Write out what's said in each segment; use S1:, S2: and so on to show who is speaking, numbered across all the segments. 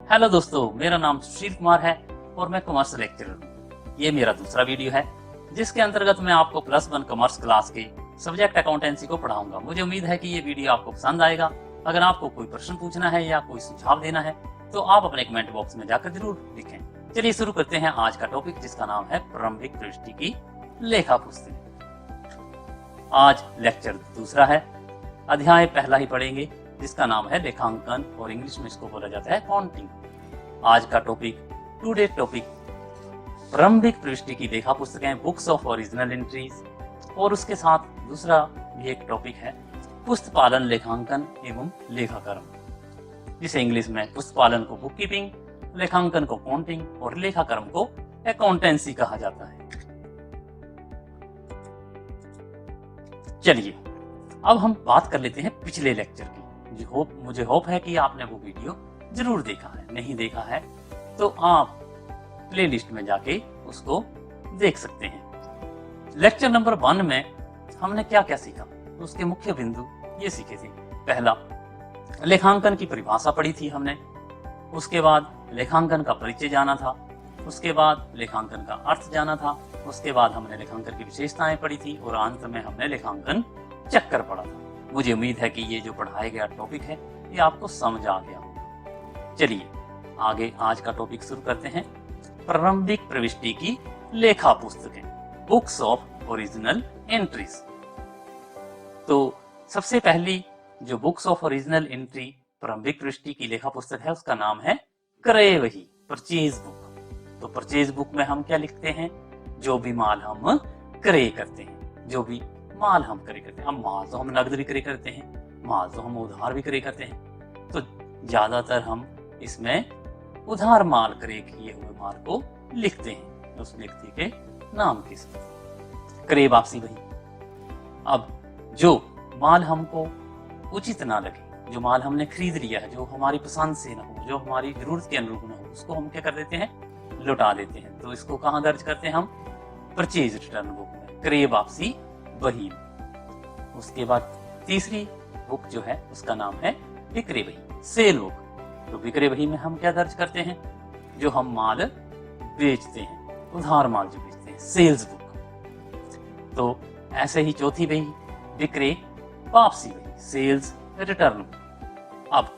S1: Hello दोस्तों, मेरा नाम सुशील कुमार है और मैं कॉमर्स लेक्चरर हूँ। ये मेरा दूसरा वीडियो है जिसके अंतर्गत मैं आपको +1 कॉमर्स क्लास के सब्जेक्ट अकाउंटेंसी को पढ़ाऊंगा। मुझे उम्मीद है कि ये वीडियो आपको पसंद आएगा। अगर आपको कोई प्रश्न पूछना है या कोई सुझाव देना है तो आप अपने कमेंट बॉक्स में जाकर जरूर लिखें। चलिए शुरू करते हैं आज का टॉपिक, जिसका नाम है प्रारंभिक प्रविष्टि की लेखा पुस्तक। आज लेक्चर दूसरा है, अध्याय पहला ही पढ़ेंगे जिसका नाम है लेखांकन और इंग्लिश में इसको बोला जाता है अकाउंटिंग। आज का टुडे टॉपिक प्रारंभिक प्रविष्टि की लेखा पुस्तकें, बुक्स ऑफ ओरिजिनल एंट्रीज, और उसके साथ दूसरा भी एक टॉपिक है पुस्तपालन, लेखांकन एवं लेखाकर्म, जिसे इंग्लिश में पुस्तपालन को बुक कीपिंग, लेखांकन को अकाउंटिंग और लेखाकर्म को अकाउंटेंसी कहा जाता है। चलिए अब हम बात कर लेते हैं पिछले लेक्चर की। मुझे होप है कि आपने वो वीडियो जरूर देखा है। नहीं देखा है तो आप प्लेलिस्ट में जाके उसको देख सकते हैं। लेक्चर नंबर 1 में हमने क्या क्या सीखा, उसके मुख्य बिंदु ये सीखे थे। पहला, लेखांकन की परिभाषा पढ़ी थी हमने। उसके बाद लेखांकन का परिचय जाना था। उसके बाद लेखांकन का अर्थ जाना था। उसके बाद हमने लेखांकन की विशेषताएं पढ़ी थी और अंत में हमने लेखांकन चक्कर पढ़ा था। मुझे उम्मीद है कि ये जो पढ़ाया गया टॉपिक है ये आपको समझ आ गया होगा। चलिए आगे आज का टॉपिक शुरू करते हैं। प्रारंभिक प्रविष्टि की लेखा पुस्तकें, बुक्स ऑफ ओरिजिनल एंट्रीज। तो सबसे पहली जो बुक्स ऑफ ओरिजिनल एंट्री प्रारंभिक प्रविष्टि की लेखा पुस्तक है उसका नाम है क्रय वही, परचेज बुक। तो परचेज बुक में हम क्या लिखते हैं, जो भी माल हम क्रय करते हैं, जो भी माल हम क्रय करते हैं। अब माल तो हम नगद भी क्रय करते हैं, माल तो हम उधार भी क्रय करते हैं। तो ज्यादातर हम इसमें उधार माल क्रय किए हुए माल को लिखते हैं उस व्यक्ति के नाम के साथ। क्रय वापसी वही। अब जो माल हमको उचित ना लगे, जो माल हमने खरीद लिया है, जो हमारी पसंद से ना हो, जो हमारी जरूरत के अनुरूप ना हो, उसको हम क्या कर देते हैं, लौटा देते हैं। तो इसको कहाँ दर्ज करते हैं हम, परचेज रिटर्न बुक में, क्रय वापसी वही। उसके बाद तीसरी बुक जो है उसका नाम है विक्रय वही, सेल बुक। तो विक्रय वही में हम क्या दर्ज करते हैं, जो हम माल बेचते हैं, उधार माल जो बेचते हैं, सेल्स बुक। तो ऐसे ही चौथी वही विक्रय वापसी वही, सेल्स रिटर्न बुक। अब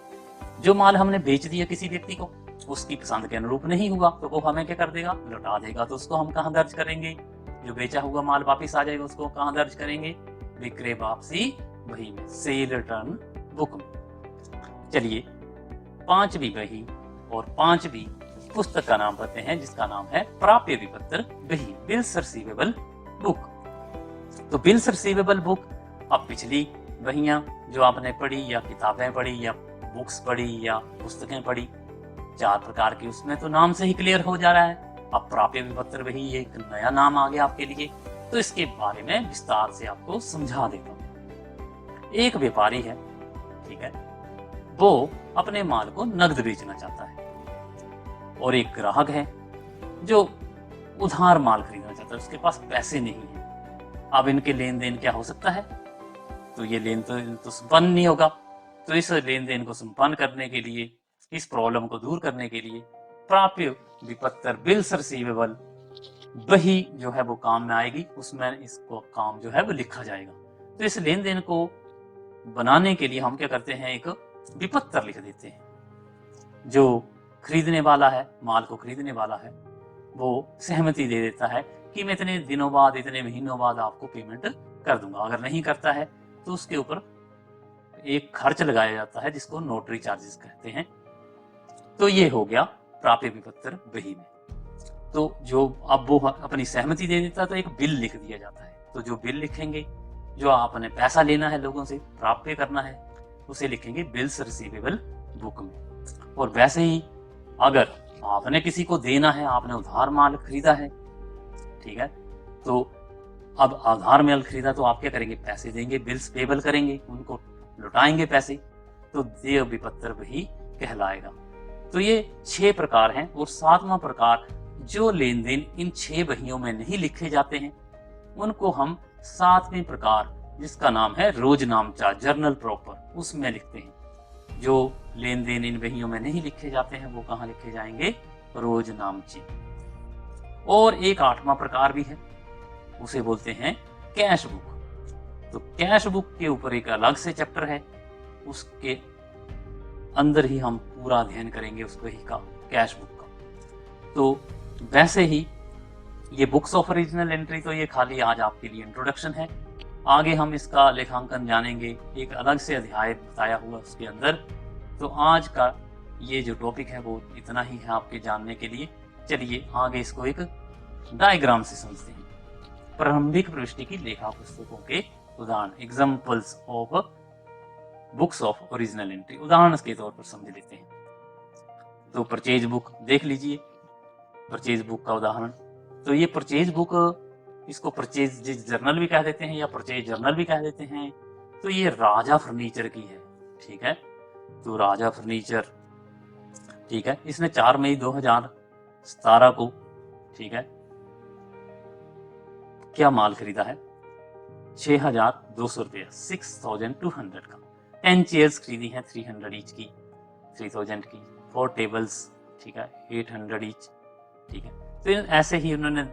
S1: जो माल हमने बेच दिया किसी व्यक्ति को, उसकी पसंद के अनुरूप नहीं हुआ तो वो हमें क्या कर देगा, लौटा देगा। तो उसको हम कहाँ दर्ज करेंगे, जो बेचा हुआ माल वापस आ जाएगा उसको कहाँ दर्ज करेंगे, विक्रय वापसी वही में, सेल रिटर्न बुक में। चलिए पांचवी वही और पांचवी पुस्तक का नाम पढ़ते हैं, जिसका नाम है प्राप्य विपत्र वही, बिल्स रिसीवेबल बुक। तो बिल्स रिसीवेबल बुक, अब पिछली वहियां जो आपने पढ़ी या किताबें पढ़ी या बुक्स पढ़ी या पुस्तकें पढ़ी, 4 प्रकार की, उसमें तो नाम से ही क्लियर हो जा रहा है। अब प्राप्य विपत्र वही एक नया नाम आ गया आपके लिए, तो इसके बारे में विस्तार से आपको समझा देता हूं। एक व्यापारी है, ठीक है, वो अपने माल को नगद बेचना चाहता है, और एक ग्राहक है जो उधार माल खरीदना चाहता है, उसके पास पैसे नहीं है। अब इनके लेन देन क्या हो सकता है, तो ये लेन तो संपन्न नहीं होगा। तो इस लेन देन को संपन्न करने के लिए, इस प्रॉब्लम को दूर करने के लिए प्राप्य विपत्र बिल्स रिसीवेबल वही जो है वो काम में आएगी। उसमें इसको काम जो है वो लिखा जाएगा। तो इस लेन देन को बनाने के लिए हम क्या करते हैं, एक विपत्र लिख देते हैं। जो खरीदने वाला है, माल को खरीदने वाला है, वो सहमति दे देता है कि मैं इतने दिनों बाद, इतने महीनों बाद आपको पेमेंट कर दूंगा। अगर नहीं करता है तो उसके ऊपर एक खर्च लगाया जाता है जिसको नोटरी चार्जेस कहते हैं। तो ये हो गया प्राप्य विपत्र वही में। तो जो अब वो अपनी सहमति दे देता है तो एक बिल लिख दिया जाता है। तो जो बिल लिखेंगे, जो आपने पैसा लेना है लोगों से, प्राप्य करना है, उसे लिखेंगे बिल्स रिसीवेबल बुक में। और वैसे ही अगर आपने किसी को देना है, आपने उधार माल खरीदा है, ठीक है, तो अब उधार माल खरीदा तो आप क्या करेंगे, पैसे देंगे, बिल्स पेबल करेंगे, उनको लौटाएंगे पैसे। तो देय विपत्र वही कहलाएगा। तो ये 6 प्रकार हैं। और 7वां प्रकार, जो लेन देन इन 6 वहियों में नहीं लिखे जाते हैं उनको हम 7वें प्रकार, जिसका नाम है रोजनामचा, जर्नल प्रॉपर, उसमें लिखते हैं। जो लेन देन इन बहियों में नहीं लिखे जाते हैं वो कहाँ लिखे जाएंगे, रोजनामची। और एक 8वां प्रकार भी है, उसे बोलते हैं कैश बुक। तो कैश बुक के ऊपर एक अलग से चैप्टर है, उसके अंदर ही हम पूरा अध्ययन करेंगे उसको ही का कैश बुक का। तो वैसे ही ये बुक्स ऑफ ओरिजिनल एंट्री तो ये खाली आज आपके लिए इंट्रोडक्शन है। आगे हम इसका लेखांकन जानेंगे, एक अलग से अध्याय बताया हुआ उसके अंदर। तो आज का ये जो टॉपिक है वो इतना ही है आपके जानने के लिए। चलिए आगे इसको एक डायग्राम से समझते हैं। प्रारंभिक प्रविष्टि की लेखा पुस्तकों के उदाहरण, examples of books of original entry, उदाहरण के तौर पर समझ लेते हैं। तो परचेज बुक देख लीजिए, परचेज बुक का उदाहरण। तो ये परचेज बुक, इसको परचेज जर्नल भी कह देते हैं या परचेज जर्नल भी कह देते हैं। तो ये राजा फर्नीचर की है, ठीक है। तो राजा फर्नीचर, ठीक है, इसने 4 मई 2017 को, ठीक है, क्या माल खरीदा है, 6,200 रुपया, 6,200 का। 10 चेयर्स खरीदी हैं 300 ईच की, 3,000 की। 4 टेबल्स, ठीक है, 800 ईच, ठीक है। तो ऐसे ही उन्होंने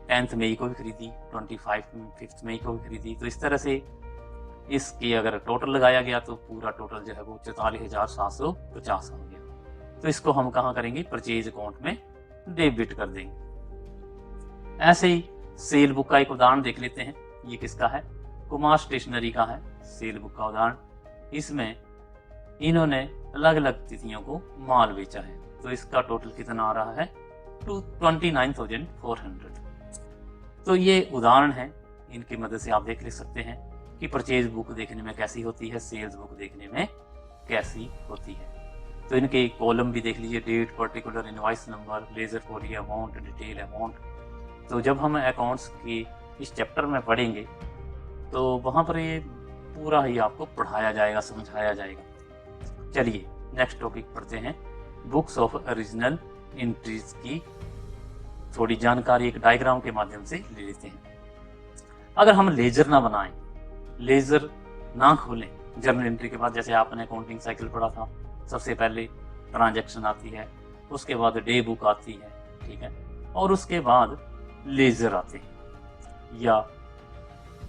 S1: 10 मई को भी खरीदी, 5 मई को भी खरीदी। तो इस तरह से इसकी अगर टोटल लगाया गया तो पूरा टोटल जो है वो 44,750 हो गया। तो इसको हम कहाँ करेंगे, परचेज अकाउंट में डेबिट कर देंगे। ऐसे ही सेल बुक का एक उदाहरण देख लेते हैं। ये किसका है, कुमार स्टेशनरी का है सेल बुक का उदाहरण। इसमें इन्होंने अलग अलग तिथियों को माल बेचा है। तो इसका टोटल कितना आ रहा है, 29,400। तो ये उदाहरण है, इनकी मदद से आप देख ले सकते हैं कि परचेज बुक देखने में कैसी होती है, सेल्स बुक देखने में कैसी होती है। तो इनके कॉलम भी देख लीजिए, date, particular, invoice number, ledger for amount, detail amount. तो जब हम अकाउंट्स की इस चैप्टर में पढ़ेंगे तो वहाँ पर ये पूरा ही आपको पढ़ाया जाएगा, समझाया जाएगा। चलिए नेक्स्ट टॉपिक पढ़ते हैं, बुक्स ऑफ ओरिजिनल एंट्रीज की थोड़ी जानकारी एक डायग्राम के माध्यम से ले लेते हैं। अगर हम लेजर ना बनाएं, लेजर ना खोलें जर्नल एंट्री के बाद, जैसे आपने अकाउंटिंग साइकिल पढ़ा था, सबसे पहले ट्रांजैक्शन आती है, उसके बाद डे बुक आती है, ठीक है, और उसके बाद लेजर आते हैं, या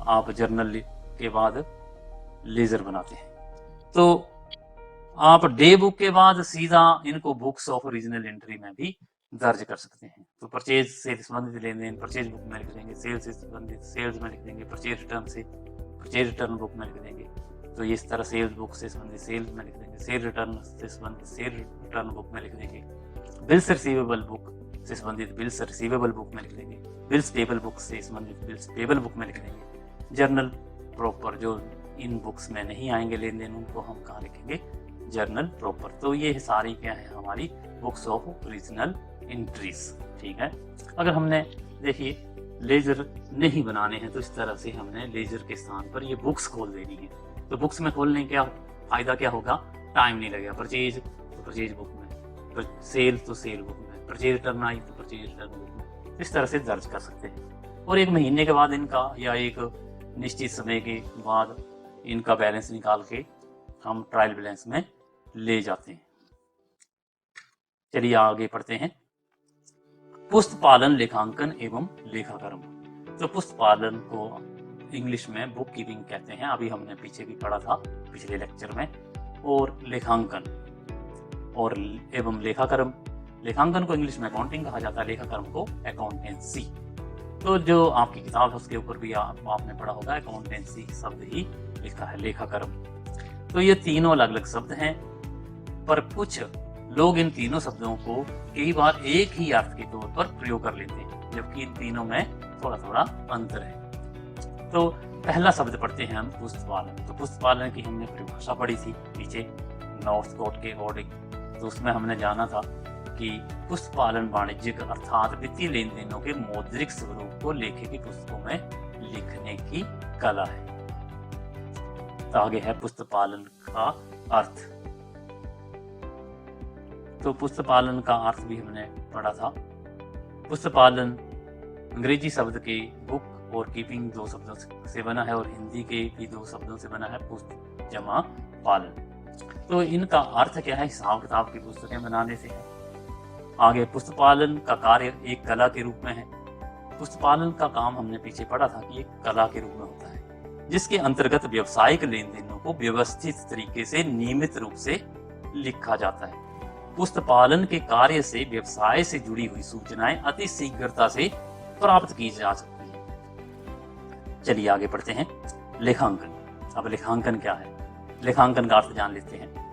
S1: आप जर्नल के बाद लेजर बनाते हैं। तो आप डे बुक के बाद सीधा इनको बुक्स ऑफ ओरिजिनल एंट्री में भी दर्ज कर सकते हैं। तो परचेज से संबंधित लेन देन परचेज बुक में लिख देंगे, सेल्स से संबंधित सेल्स में लिख देंगे, परचेज रिटर्न से परचेज रिटर्न बुक में लिख देंगे। तो इस तरह सेल्स बुक से संबंधित सेल्स में लिख देंगे, सेल रिटर्न से संबंधित सेल रिटर्न बुक में लिख देंगे, बिल्स रिसीवेबल बुक से संबंधित बिल्स रिसीवेबल बुक में लिख देंगे, बिल्स पेबल बुक से संबंधित बिल्स पेबल बुक में लिख देंगे। जर्नल प्रॉपर जो इन बुक्स में नहीं आएंगे लेन देन, उनको हम कहाँ लिखेंगे, जर्नल प्रॉपर। तो ये सारी क्या है, हमारी बुक्स ऑफ ओरिजिनल एंट्रीज, ठीक है। अगर हमने देखिए लेजर नहीं बनाने हैं तो इस तरह से हमने लेजर के स्थान पर ये बुक्स खोल देनी है। तो बुक्स में खोलने का फायदा क्या होगा, टाइम नहीं लगेगा। परचेज तो परचेज बुक में, सेल तो सेल बुक में, परचेज रिटर्न आई तो परचेज रिटर्न बुक में, इस तरह से दर्ज कर सकते हैं। और 1 महीने के बाद इनका, या एक निश्चित समय के बाद इनका बैलेंस निकाल के हम ट्रायल बैलेंस में ले जाते हैं। चलिए आगे पढ़ते हैं, पुस्तक पालन, लेखांकन एवं लेखाकर्म। तो पुस्तक पालन को इंग्लिश में बुक कीपिंग कहते हैं, अभी हमने पीछे भी पढ़ा था पिछले लेक्चर में। और लेखांकन और एवं लेखाकर्म, लेखांकन को इंग्लिश में अकाउंटिंग कहा जाता है, लेखाकर्म को अकाउंटेंसी। तो जो आपकी किताब है उसके ऊपर भी आपने पढ़ा होगा, अकाउंटेंसी शब्द ही लिखा है, लेखाकर्म। तो ये तीनों अलग अलग शब्द हैं, पर कुछ लोग इन तीनों शब्दों को कई बार एक ही अर्थ के तौर पर प्रयोग कर लेते हैं, जबकि इन तीनों में थोड़ा थोड़ा अंतर है। तो पहला शब्द पढ़ते हैं हम, पुस्तक पालन। तो पुस्तक पालन की हमने परिभाषा पढ़ी थी पीछे नॉर्थ कोट के अकॉर्डिंग। तो उसमें हमने जाना था कि पुस्तक पालन वाणिज्यिक अर्थात वित्तीय लेन देनों के मौद्रिक स्वरूप को लेखे की पुस्तकों में लिखने की कला है। तो आगे है पुस्तक पालन का अर्थ। तो पुस्तक पालन का अर्थ भी हमने पढ़ा था। पुस्तक पालन अंग्रेजी शब्द के बुक और कीपिंग 2 शब्दों से बना है, और हिंदी के भी 2 शब्दों से बना है, पुस्तक जमा पालन। तो इनका अर्थ क्या है? हिसाब किताब की पुस्तकें बनाने से है। आगे पुस्तपालन का कार्य एक कला के रूप में है। पुस्तपालन का काम हमने पीछे पढ़ा था कि एक कला के रूप में होता है, जिसके अंतर्गत व्यावसायिक लेन देनों को व्यवस्थित तरीके से नियमित रूप से लिखा जाता है। पुस्तपालन के कार्य से व्यवसाय से जुड़ी हुई सूचनाएं अति शीघ्रता से प्राप्त की जा सकती है। चलिए आगे बढ़ते हैं। लेखांकन। अब लेखांकन क्या है? लेखांकन का अर्थ जान लेते हैं।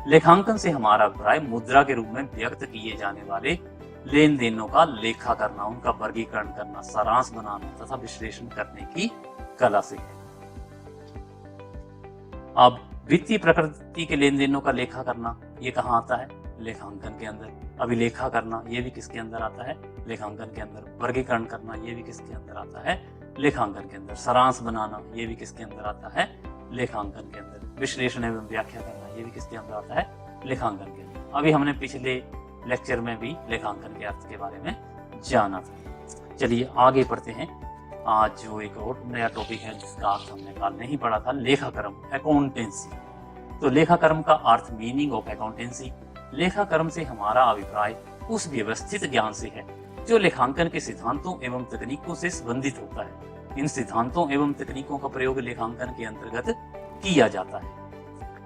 S1: लेखांकन से हमारा अभिप्राय मुद्रा के रूप में व्यक्त किए जाने वाले लेन देनों का लेखा करना, उनका वर्गीकरण करना, सारांश बनाना तथा विश्लेषण करने की कला से है। अब वित्तीय प्रकृति के लेन देनों का लेखा करना, ये कहाँ आता है? लेखांकन के अंदर। अभिलेखा करना, ये भी किसके अंदर आता है? लेखांकन के अंदर। वर्गीकरण करना, ये भी किसके अंदर आता है? लेखांकन के अंदर। सारांश बनाना, ये भी किसके अंदर आता है? लेखांकन के अंदर। विश्लेषण एवं व्याख्या करना, ये भी किसके अंदर आता है? लेखांकन के अंदर। अभी हमने पिछले लेक्चर में भी लेखांकन के अर्थ के बारे में जाना था। चलिए आगे बढ़ते हैं। आज जो एक और नया टॉपिक है जिसका अर्थ हमने कल नहीं पढ़ा था, लेखाकर्म, अकाउंटेंसी। तो लेखाकर्म का अर्थ, मीनिंग ऑफ अकाउंटेंसी। लेखाकर्म से हमारा अभिप्राय उस व्यवस्थित ज्ञान से है जो लेखांकन के सिद्धांतों एवं तकनीकों से संबंधित होता है। इन सिद्धांतों एवं तकनीकों का प्रयोग लेखांकन के अंतर्गत किया जाता है।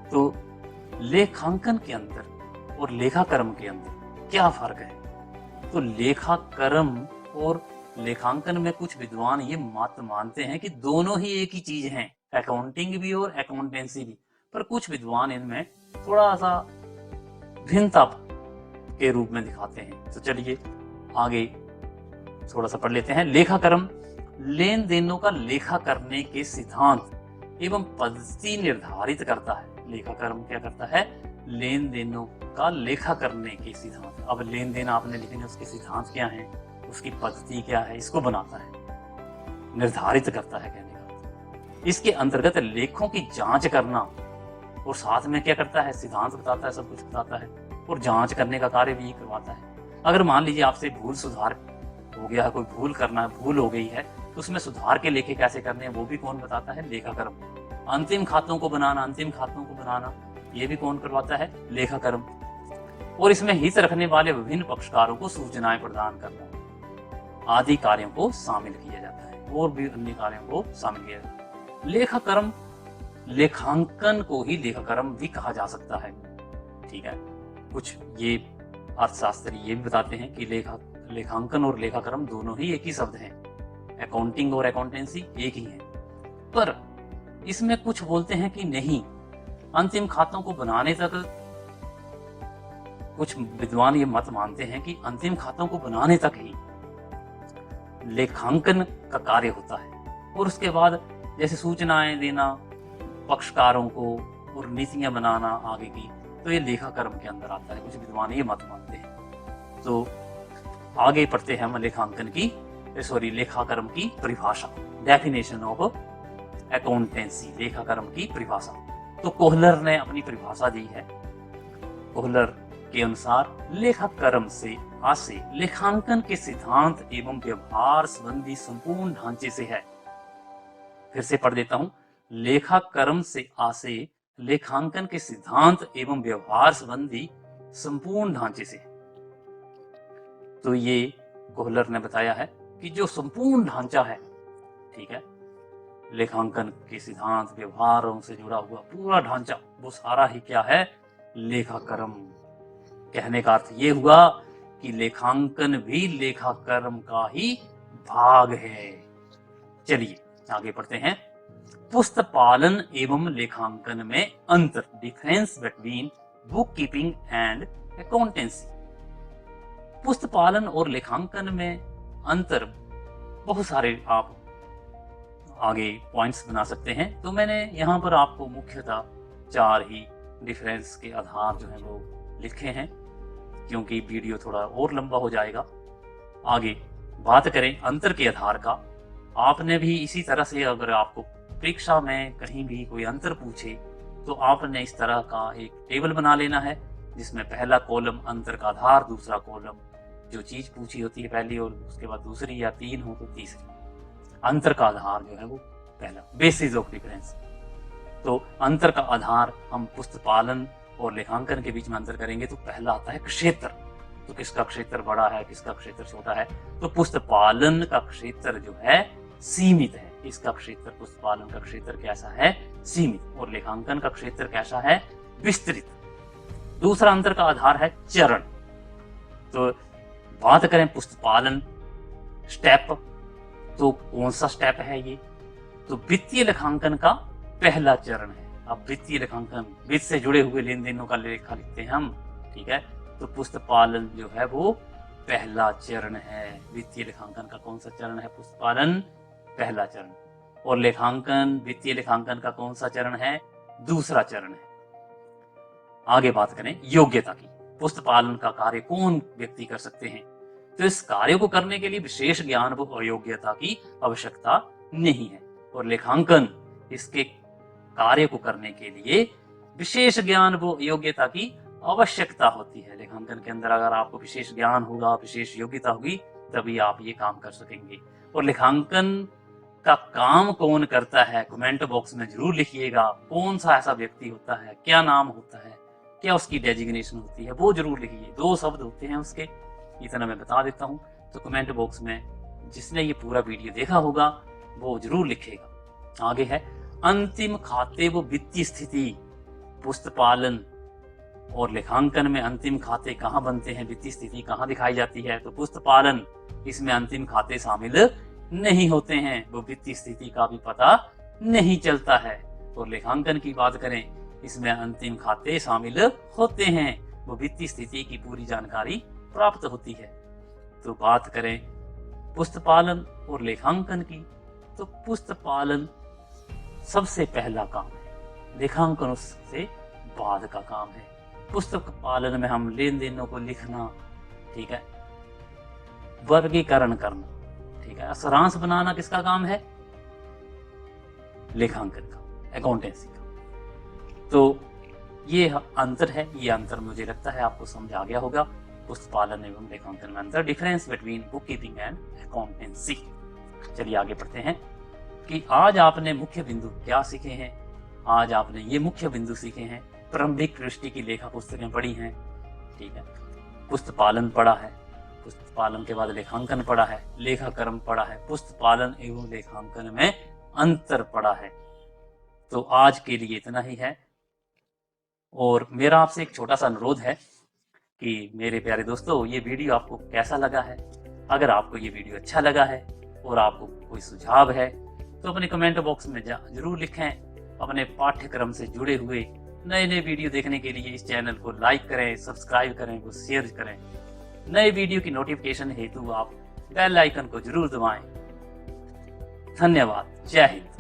S1: तो लेखांकन के अंदर और लेखाकर्म के अंदर क्या फर्क है? तो लेखाकर्म और लेखांकन में कुछ विद्वान ये मत मानते हैं कि दोनों ही एक ही चीज हैं, अकाउंटिंग भी और अकाउंटेंसी भी। पर कुछ विद्वान इनमें थोड़ा सा भिन्नता के रूप में दिखाते हैं। तो चलिए आगे थोड़ा सा पढ़ लेते हैं। लेखाकर्म लेन देनों का लेखा करने के सिद्धांत एवं पद्धति निर्धारित करता है। लेखाकर्म क्या करता है? लेन देनों का लेखा करने के सिद्धांत। अब लेन देन आपने लिखे, उसके सिद्धांत क्या है, उसकी पद्धति क्या है, इसको बनाता है, निर्धारित करता है कहने का। इसके अंतर्गत लेखों की जांच करना और साथ में क्या करता है? सिद्धांत बताता है, सब कुछ बताता है और जांच करने का कार्य भी करवाता है। अगर मान लीजिए आपसे भूल सुधार हो गया है, कोई भूल करना है, भूल हो गई है, तो उसमें सुधार के लेखे कैसे करने हैं वो भी कौन बताता है? लेखाकर्म। अंतिम खातों को बनाना ये भी कौन करवाता है? लेखाकर्म। और इसमें हित रखने वाले विभिन्न पक्षकारों को सूचनाएं प्रदान करना आदि कार्यों को शामिल किया जाता है, और भी अन्य कार्यों को शामिल किया जाता है। लेखाकर्म, लेखांकन को ही लेखाकर्म भी कहा जा सकता है। ठीक है, कुछ ये अर्थशास्त्री ये भी बताते हैं कि लेखांकन और लेखाकर्म दोनों ही एक ही शब्द हैं, अकाउंटिंग और अकाउंटेंसी एक ही है। पर इसमें कुछ बोलते हैं कि नहीं, अंतिम खातों को बनाने तक, कुछ विद्वान ये मत मानते हैं कि अंतिम खातों को बनाने तक ही लेखांकन का कार्य होता है, और उसके बाद जैसे सूचनाएं देना पक्षकारों को और नीतियां बनाना आगे की, तो ये लेखाकर्म के अंदर आता है। कुछ विद्वान ये मत मानते हैं। तो आगे पढ़ते हैं हम लेखाकर्म की परिभाषा, डेफिनेशन ऑफ अकाउंटेंसी, लेखाकर्म की परिभाषा। तो कोहलर ने अपनी परिभाषा दी है। कोहलर के अनुसार लेखाकर्म से आशय लेखांकन के सिद्धांत एवं व्यवहार संबंधी संपूर्ण ढांचे से है। फिर से पढ़ देता हूं। लेखाकर्म से आशय लेखांकन के सिद्धांत एवं व्यवहार संबंधी संपूर्ण ढांचे से। तो ये कोहलर ने बताया है कि जो संपूर्ण ढांचा है, ठीक है, लेखांकन के सिद्धांत व्यवहारों से जुड़ा हुआ पूरा ढांचा, वो सारा ही क्या है? लेखाकर्म। कहने का अर्थ ये हुआ कि लेखांकन भी लेखाकर्म का ही भाग है। चलिए आगे बढ़ते हैं। पुस्तपालन एवं लेखांकन में अंतर, difference between book keeping and accountancy. पुस्तपालन और लेखांकन में अंतर बहुत सारे आप आगे पॉइंट्स बना सकते हैं। तो मैंने यहाँ पर आपको मुख्यतः 4 ही डिफरेंस के आधार जो है वो लिखे हैं, क्योंकि वीडियो थोड़ा और लंबा हो जाएगा। आगे बात करें अंतर के आधार का, आपने भी इसी तरह से, अगर आपको परीक्षा में कहीं भी कोई अंतर पूछे तो आपने इस तरह का एक टेबल बना लेना है, जिसमें पहला कॉलम अंतर का आधार, दूसरा कॉलम जो चीज पूछी होती है पहली, और उसके बाद दूसरी, या 3 हो तो तीसरी। अंतर का आधार जो है वो पहला, बेसिस ऑफ डिफरेंस। तो अंतर का आधार हम पुस्तक पालन और लेखांकन के बीच में अंतर करेंगे तो पहला आता है क्षेत्र। तो किसका क्षेत्र बड़ा है, किसका क्षेत्र छोटा है? तो पुस्तक पालन का क्षेत्र जो है सीमित है। इसका क्षेत्र, पुस्तक पालन का क्षेत्र कैसा है? सीमित। और लेखांकन का क्षेत्र कैसा है? विस्तृत। दूसरा अंतर का आधार है चरण। तो बात करें पुस्तक पालन स्टेप, तो कौन सा स्टेप है ये? तो वित्तीय लेखांकन का पहला चरण है। अब वित्तीय लेखांकन, वित्त से जुड़े हुए लेन देनों का लेखा लिखते हैं हम, ठीक है। तो पुस्तक पालन जो है वो पहला चरण है। वित्तीय लेखांकन का कौन सा चरण है? पुस्तक पालन पहला चरण। और लेखांकन, वित्तीय लेखांकन का कौन सा चरण है? दूसरा चरण है। आगे बात करें योग्यता की। पुस्तक पालन का कार्य कौन व्यक्ति कर सकते हैं? तो इस कार्य को करने के लिए विशेष ज्ञान व योग्यता की आवश्यकता नहीं है। और लेखांकन, इसके कार्य को करने के लिए विशेष ज्ञान व योग्यता की आवश्यकता होती है। लेखांकन के अंदर अगर आपको विशेष ज्ञान होगा, विशेष योग्यता होगी, तभी आप ये काम कर सकेंगे। और लेखांकन का काम कौन करता है? कमेंट बॉक्स में जरूर लिखिएगा। कौन सा ऐसा व्यक्ति होता है, क्या नाम होता है, क्या उसकी डेजिग्नेशन होती है, वो जरूर लिखिए। 2 शब्द होते हैं उसके, इतना मैं बता देता हूँ। तो कमेंट बॉक्स में जिसने ये पूरा वीडियो देखा होगा वो जरूर लिखेगा। आगे है अंतिम खाते व वित्तीय स्थिति। पुस्तक पालन और लेखांकन में अंतिम खाते कहाँ बनते हैं, वित्तीय स्थिति कहाँ दिखाई जाती है? तो पुस्तक पालन, इसमें अंतिम खाते शामिल नहीं होते हैं, वो वित्तीय स्थिति का भी पता नहीं चलता है। और लेखांकन की बात करें, इसमें अंतिम खाते शामिल होते हैं, वो वित्तीय स्थिति की पूरी जानकारी प्राप्त होती है। तो बात करें पुस्तक पालन और लेखांकन की, तो पुस्तक पालन सबसे पहला काम है, लेखांकन उससे बाद का काम है। पुस्तक पालन में हम लेन देनों को लिखना, ठीक है, वर्गीकरण करना, ठीक है, सारांश बनाना किसका काम है? लेखांकन का, अकाउंटेंसी का। तो ये अंतर है। ये अंतर मुझे लगता है आपको समझ आ गया होगा। पुस्तक पालन एवं लेखांकन में अंतर, difference between book keeping and accountancy. चलिए आगे बढ़ते हैं कि आज आपने मुख्य बिंदु क्या सीखे हैं। आज आपने ये मुख्य बिंदु सीखे हैं। प्रारंभिक दृष्टि की लेखा पुस्तकें पढ़ी हैं, ठीक है, पुस्तक पालन पढ़ा है, पुस्तक पालन के बाद लेखांकन पढ़ा है, लेखाक्रम पढ़ा है, पुस्तक पालन एवं लेखांकन में अंतर पढ़ा है। तो आज के लिए इतना ही है। और मेरा आपसे एक छोटा सा अनुरोध है कि मेरे प्यारे दोस्तों, ये वीडियो आपको कैसा लगा है? अगर आपको ये वीडियो अच्छा लगा है और आपको कोई सुझाव है तो अपने कमेंट बॉक्स में जरूर लिखें। अपने पाठ्यक्रम से जुड़े हुए नए नए वीडियो देखने के लिए इस चैनल को लाइक करें, सब्सक्राइब करें, वो शेयर करें। नए वीडियो की नोटिफिकेशन हेतु आप बेल आइकन को जरूर दबाएं। धन्यवाद। जय हिंद।